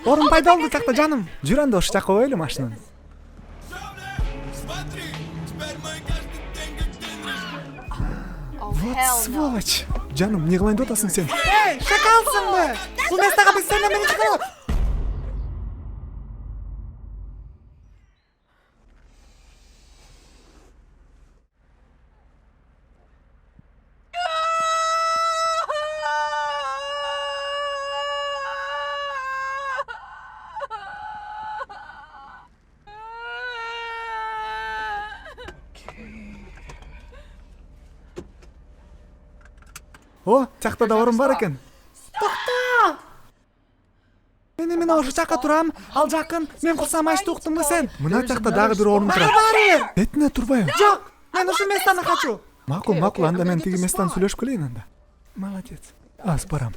Орун пайда болду жакта жаным. Жүр анда ош жакка коелу машинаны. Вот сволочь. Жаным, эмне кылайын деп атасың сен? Эй, шакалсыңбы? Бул местага биз сенден менен чыгарабыз. О, жакта да орун бар экен. Токто! Мен эмне ошо жакка турам? Ал жакын. Мен курсам ачты уктуңбу сен? Мына жакта дагы бир орун турат. Бетине турбайбы? Жок, мен ушул местаны качу. Макул, анда мен тиги местан сүйлөшүп келейин анда. Молодец. Аз барам.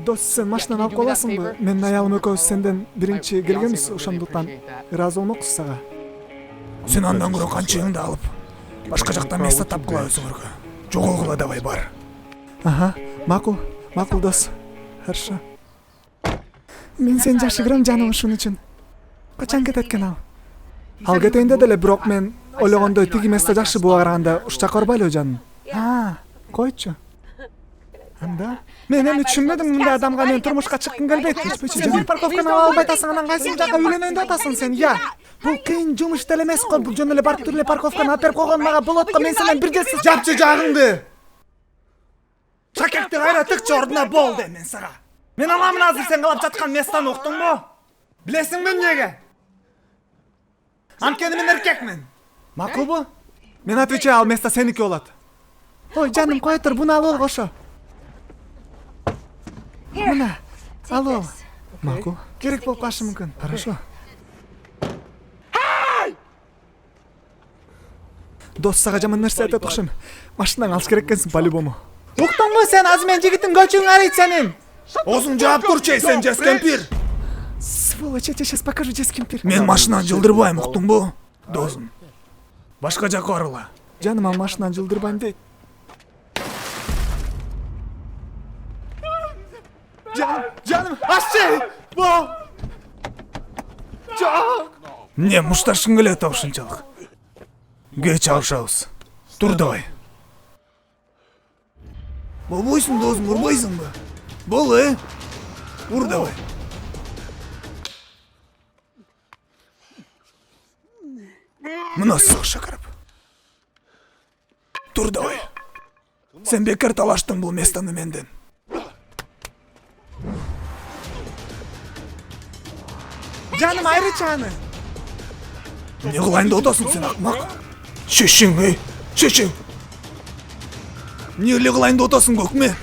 Дос, сен машинаны алып каласыңбы? Менин аялым экөөбүз сенден биринчи келгенбиз, ошондуктан ыраазы болмокпуз сага. Сен андан көрө канчыгыңды алып, башка жактан место тапкыла өзүңөргө. Жоголгула давай бар. Ага, макул дос. Хорошо. Мен сени жакшы көрөм жаным ушун үчүн. Качан кетет экен ал? Ал кетейинде деле, бирок мен ойлогондой тиги место жакшы буга караганда уш жакка барбайлыбы жаным? Койчу. Анда? Мен эми түшүнбөдүм, мындай адамга мен турмушка чыккым келбейт. Сен бир парковканы ала албай атасың, анан кайсы жакка үйлөнөйүн деп атасың сен, я? Бул кыйын жумуш деле эмес го, бул жөн эле барып туруп эле парковканы алып берип койгон мага болот го, мен сенен биргесиз. Жапчы жагыңды. Шакекти кайра тыкчы ордуна болду мен сага. Мен аламын азыр сен калап жаткан местаны, уктуңбу? Билесиңби эмнеге? Анткени мен эркекмин. Макулбу? Мен отвечаю, ал место сеники болот. Ой, жаным, кой тур, буну алып ал кошо. Мына, алып ал. Макул. Керек болуп калышы мүмкүн. Хорошо. Дос, сага жаман нерсе айтат окшойм. Машинаңды алыш керек экенсиң по-любому. Уктуңбу сен, азыр менин жигитим көчүң арыйт сенин. Оозуңду жаап турчу, сен жас кемпир. Сволочь, я тебе сейчас покажу жас кемпир. Мен машинаны жылдырбайм, уктуңбу? Досум. Башка жакка баргыла. Жаным, ал машинаны жылдырбайм дейт. Жаным, ашчы! Бо! Жок! Не, мушташкың келет ушунчалык. Кеч алышабыз. Тур давай. Болбойсуң, досум, урбайсыңбы? Бол, Ур давай. Мына сак шакырып. Тур давай. Сен бекер талаштың бул местаны менден. Жаным, айрычы аны. Не кылайын деп атасың сен, акмак? Шешең, шешең. Не эле кылайын деп атасың, көкме?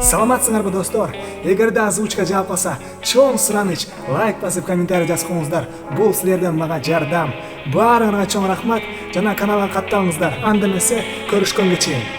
Саламатсыңарбы достор? Эгерде озвучка жаап калса, чоң сураныч, лайк басып комментарий жазып коюңуздар. Бул силерден мага жардам. Баарыңарга чоң рахмат. Жана каналга катталыңыздар. Анда эмесе, көрүшкөнгө чейин.